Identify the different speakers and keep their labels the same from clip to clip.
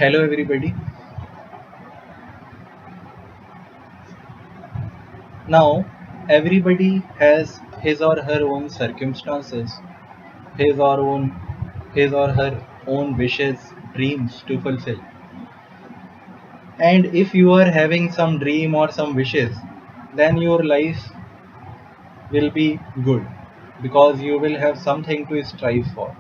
Speaker 1: Hello everybody. Now everybody has his or her own circumstances, his or own his or her own wishes, dreams to fulfill. And if you are having some dream or some wishes, then your life will be good because you will have something to strive for.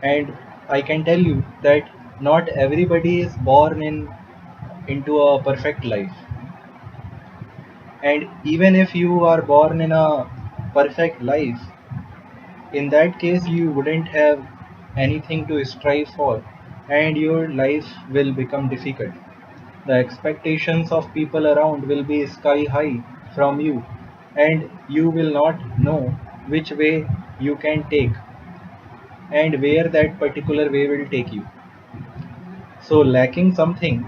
Speaker 1: And I can tell you that not everybody is born into a perfect life. And even if you are born in a perfect life, in that case you wouldn't have anything to strive for and your life will become difficult. The expectations of people around will be sky high from you, and you will not know which way you can take and where that particular way will take you. So, lacking something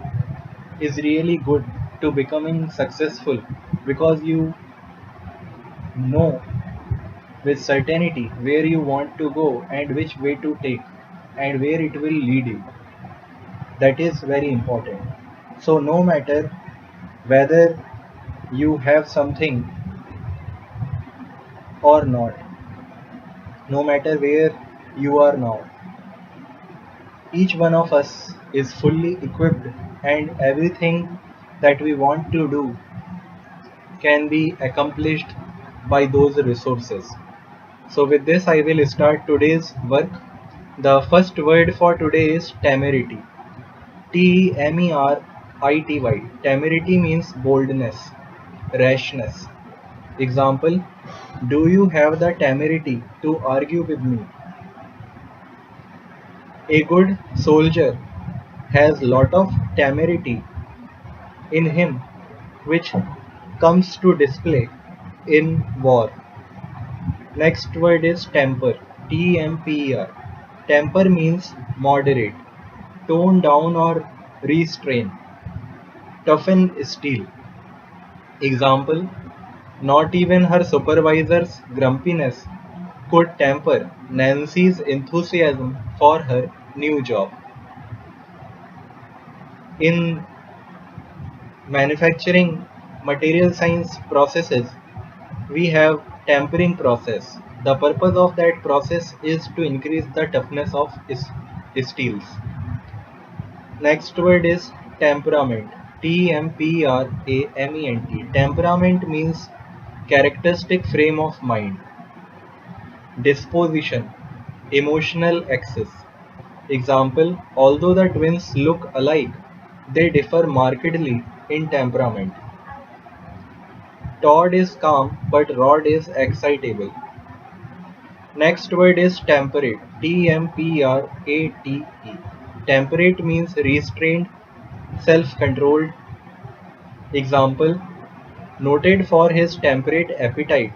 Speaker 1: is really good to becoming successful because you know with certainty where you want to go and which way to take and where it will lead you. That is very important. So, no matter whether you have something or not, no matter where you are now, each one of us is fully equipped, and everything that we want to do can be accomplished by those resources. So, with this, I will start today's work. The first word for today is temerity. Temerity. Temerity means boldness, rashness. Example: do you have the temerity to argue with me? A good soldier has lot of temerity in him which comes to display in war. Next word is temper. Temper. Temper means moderate, tone down or restrain, toughen steel. Example: not even her supervisor's grumpiness could temper Nancy's enthusiasm for her new job. In manufacturing material science processes, we have tempering process. The purpose of that process is to increase the toughness of steels. Next word is temperament. Temperament. Temperament means characteristic frame of mind, disposition, emotional access. Example: although the twins look alike, they differ markedly in temperament. Todd is calm but Rod is excitable. Next word is temperate. Temperate. Temperate means restrained, self-controlled. Example: noted for his temperate appetite,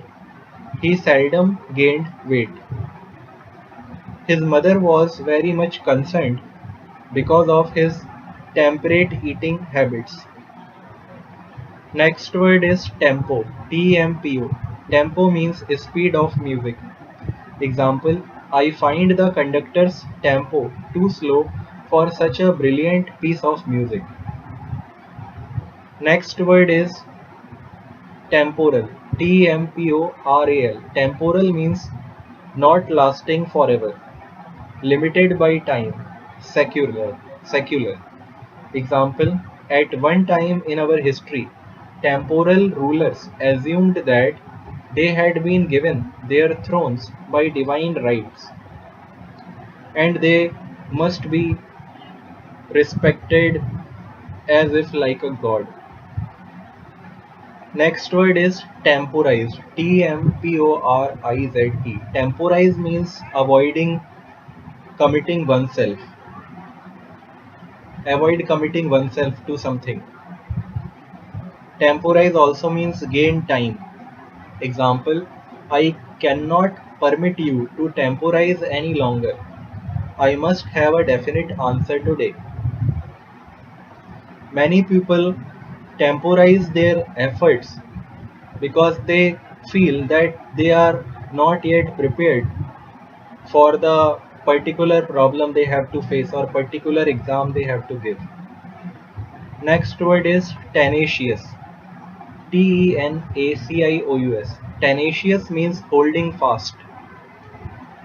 Speaker 1: he seldom gained weight. His mother was very much concerned because of his temperate eating habits. Next word is tempo. Tempo. Tempo means speed of music. Example: I find the conductor's tempo too slow for such a brilliant piece of music. Next word is temporal. Temporal. Temporal means not lasting forever, limited by time, secular. Example: at one time in our history, temporal rulers assumed that they had been given their thrones by divine rights and they must be respected as if like a god. Next word is temporize. Temporize. Temporize means committing oneself. Avoid committing oneself to something. Temporize also means gain time. Example: I cannot permit you to temporize any longer. I must have a definite answer today. Many people temporize their efforts because they feel that they are not yet prepared for the particular problem they have to face or particular exam they have to give. Next word is tenacious. Tenacious. Tenacious means holding fast.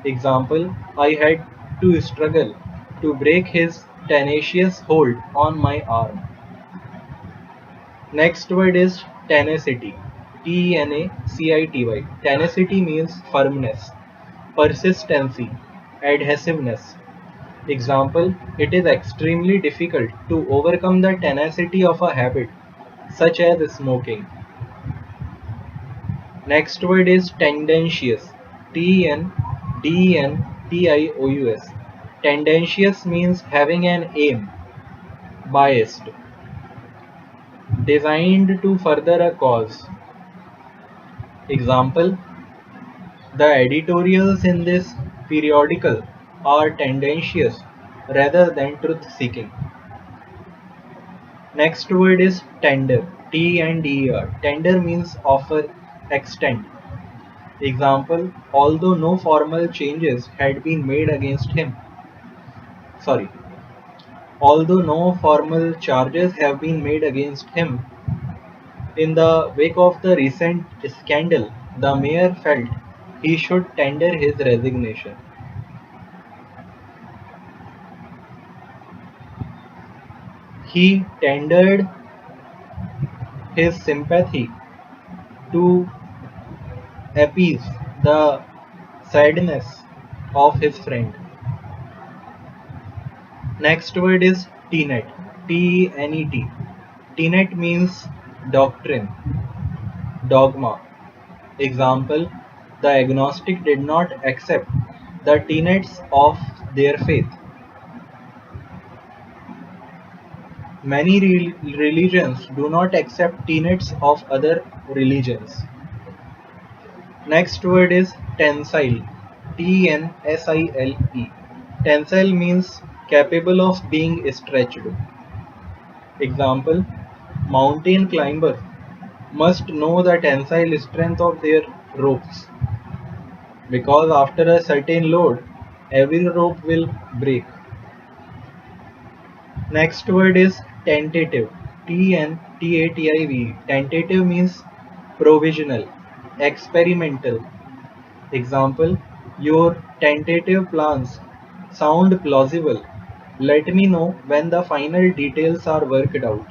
Speaker 1: Example, I had to struggle to break his tenacious hold on my arm. Next word is tenacity. Tenacity. Tenacity means firmness, persistency, adhesiveness. Example, it is extremely difficult to overcome the tenacity of a habit, such as smoking. Next word is tendentious. Tendentious. Tendentious means having an aim, biased, designed to further a cause. Example, the editorials in this periodical are tendentious rather than truth seeking. Next word is tender. Tender. Tender means offer, extend. Example, although no formal changes had been made against him. Sorry. Although no formal charges have been made against him, in the wake of the recent scandal, the mayor felt he should tender his resignation. He tendered his sympathy to appease the sadness of his friend. Next word is tenet. T-N-E-T. Tenet means doctrine, dogma. Example, the agnostic did not accept the tenets of their faith. Many religions do not accept tenets of other religions. Next word is tensile. Tensile. Tensile means capable of being stretched. Example, mountain climbers must know the tensile strength of their ropes because after a certain load, every rope will break. Next word is tentative. Tentative. Tentative means provisional, experimental. Example, your tentative plans sound plausible. Let me know when the final details are worked out.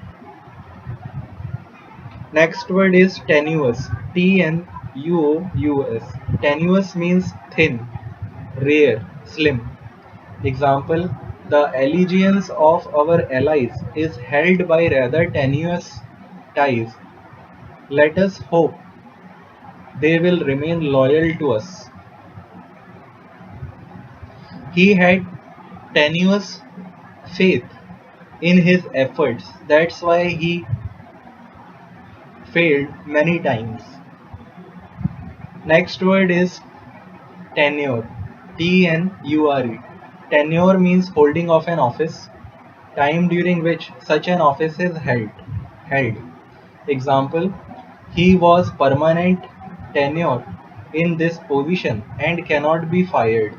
Speaker 1: Next word is tenuous. Tenuous. Tenuous means thin, rare, slim. Example, the allegiance of our allies is held by rather tenuous ties. Let us hope they will remain loyal to us. He had tenuous faith in his efforts. That's why he failed many times. Next word is tenure. Tenure. Tenure means holding of an office, time during which such an office is held. Example, he was permanent tenure in this position and cannot be fired.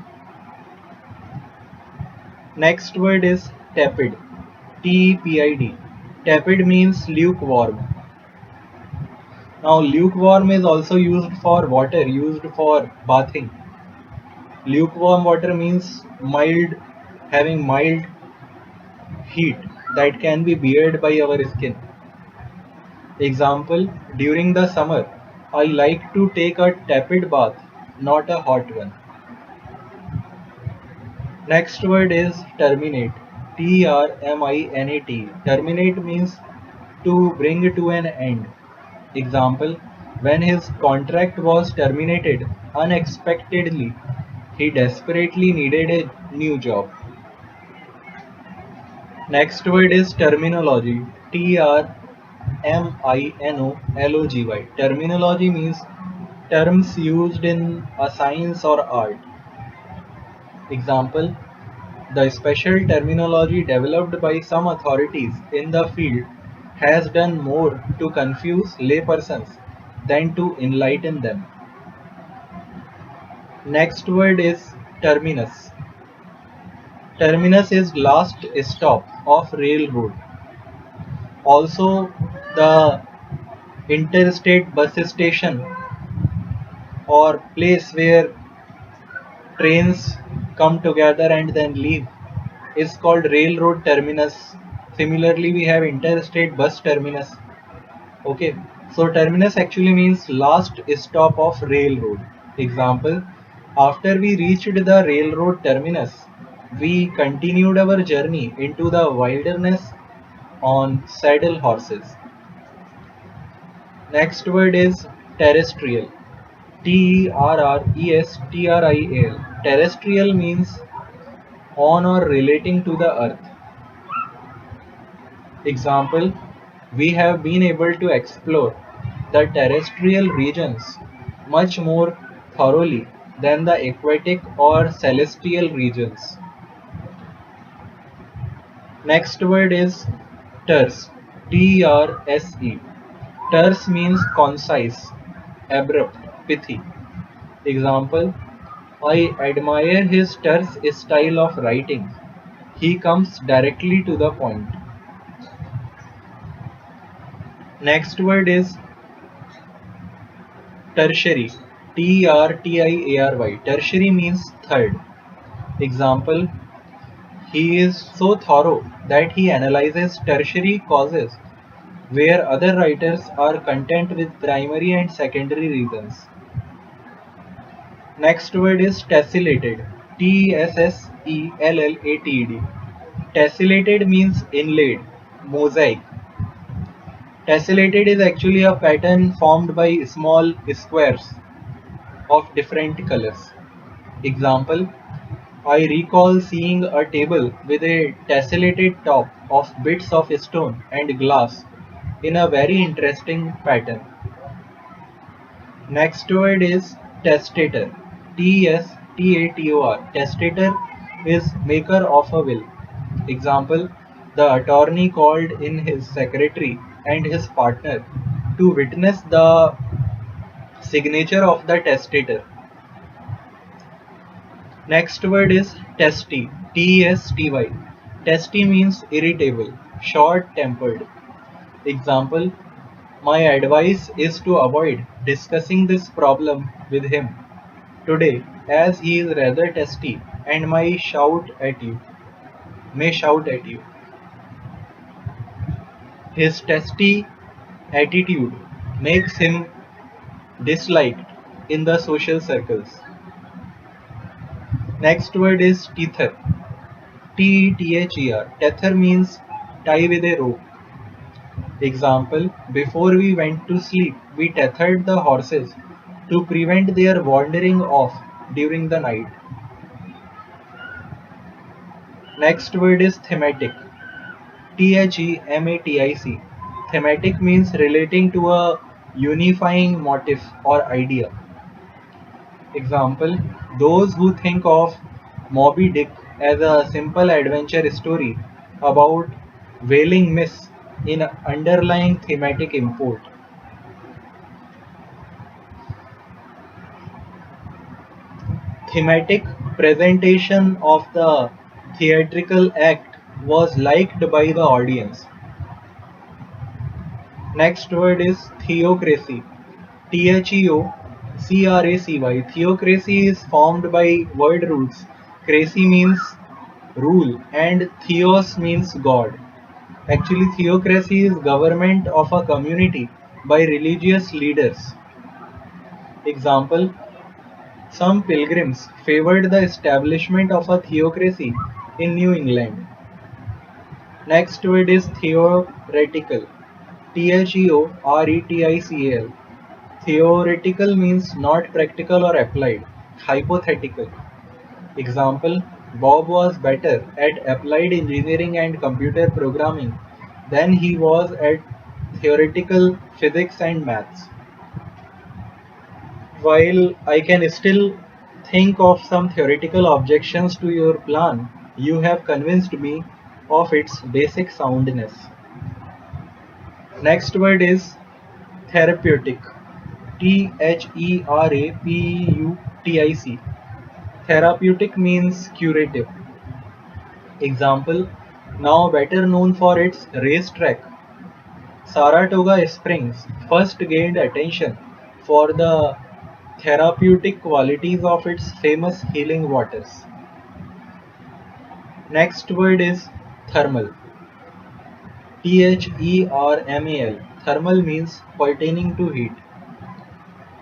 Speaker 1: Next word is tepid. Tepid. Tepid means lukewarm. Now lukewarm is also used for water, used for bathing. Lukewarm water means mild, having mild heat that can be beared by our skin. Example, during the summer, I like to take a tepid bath, not a hot one. Next word is terminate. Terminate. Terminate means to bring to an end. Example, when his contract was terminated unexpectedly, he desperately needed a new job. Next word is terminology. Terminology. Terminology means terms used in a science or art. Example, the special terminology developed by some authorities in the field has done more to confuse laypersons than to enlighten them. Next word is terminus. Terminus is last stop of railroad. Also, the interstate bus station or place where trains come together and then leave is called railroad terminus. Similarly, we have interstate bus terminus. Okay, so terminus actually means last stop of railroad. Example, after we reached the railroad terminus, we continued our journey into the wilderness on saddle horses. Next word is terrestrial. Terrestrial. Terrestrial means on or relating to the earth. Example, we have been able to explore the terrestrial regions much more thoroughly than the aquatic or celestial regions. Next word is terse. Trse. Terse means concise, abrupt, pithy. Example, I admire his terse style of writing. He comes directly to the point. Next word is tertiary. Tertiary. Tertiary means third. Example, he is so thorough that he analyzes tertiary causes where other writers are content with primary and secondary reasons. Next word is tessellated. Tessellated. Tessellated means inlaid, mosaic. Tessellated is actually a pattern formed by small squares of different colors. Example, I recall seeing a table with a tessellated top of bits of stone and glass in a very interesting pattern. Next word is testator. Testator. Testator is maker of a will. Example, the attorney called in his secretary and his partner to witness the signature of the testator. Next word is testy. Testy. Testy means irritable, short-tempered. Example, my advice is to avoid discussing this problem with him today as he is rather testy and may shout at you. His testy attitude makes him disliked in the social circles. Next word is tether. Tether. Tether means tie with a rope. Example, before we went to sleep, we tethered the horses to prevent their wandering off during the night. Next word is thematic. Thematic. Thematic means relating to a unifying motif or idea. Example, those who think of Moby Dick as a simple adventure story about whaling miss in underlying thematic import. Thematic presentation of the theatrical act was liked by the audience. Next word is theocracy. Theocracy. Theocracy is formed by word roots. Cracy means rule and theos means God. Actually, theocracy is government of a community by religious leaders. Example, some pilgrims favored the establishment of a theocracy in New England. Next word is theoretical. Theoretical. Theoretical means not practical or applied. Hypothetical. Example, Bob was better at applied engineering and computer programming than he was at theoretical physics and maths. While I can still think of some theoretical objections to your plan, you have convinced me of its basic soundness. Next word is therapeutic. Therapeutic. Therapeutic means curative. Example, now better known for its racetrack, Saratoga Springs first gained attention for the therapeutic qualities of its famous healing waters. Next word is thermal. Thermal. Thermal means pertaining to heat.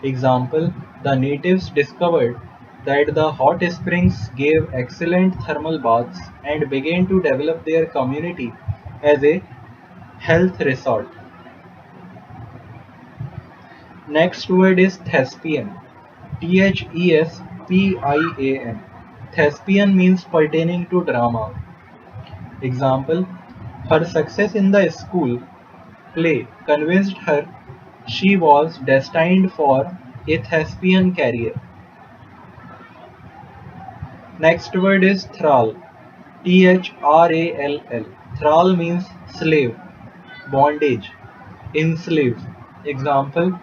Speaker 1: Example, the natives discovered that the hot springs gave excellent thermal baths and began to develop their community as a health resort. Next word is Thespian. Thespian. Thespian means pertaining to drama. Example, her success in the school play convinced her she was destined for a Thespian career. Next word is thrall. Thrall. Thrall means slave, bondage, enslave. Example,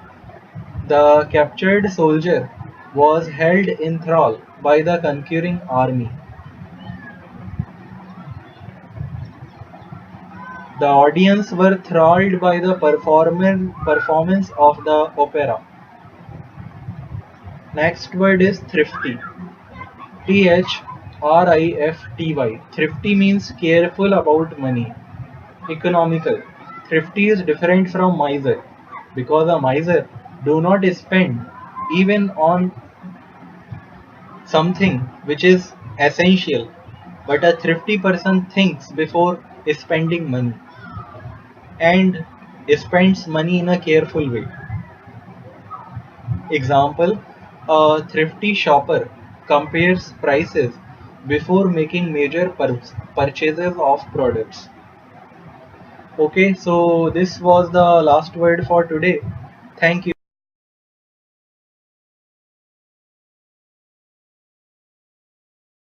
Speaker 1: the captured soldier was held in thrall by the conquering army. The audience were thrilled by the performance of the opera. Next word is thrifty. Thrifty. Thrifty means careful about money. Economical. Thrifty is different from miser because a miser do not spend even on something which is essential, but a thrifty person thinks before spending money and spends money in a careful way. Example, a thrifty shopper compares prices before making major purchases of products. Okay, so this was the last word for today. Thank you.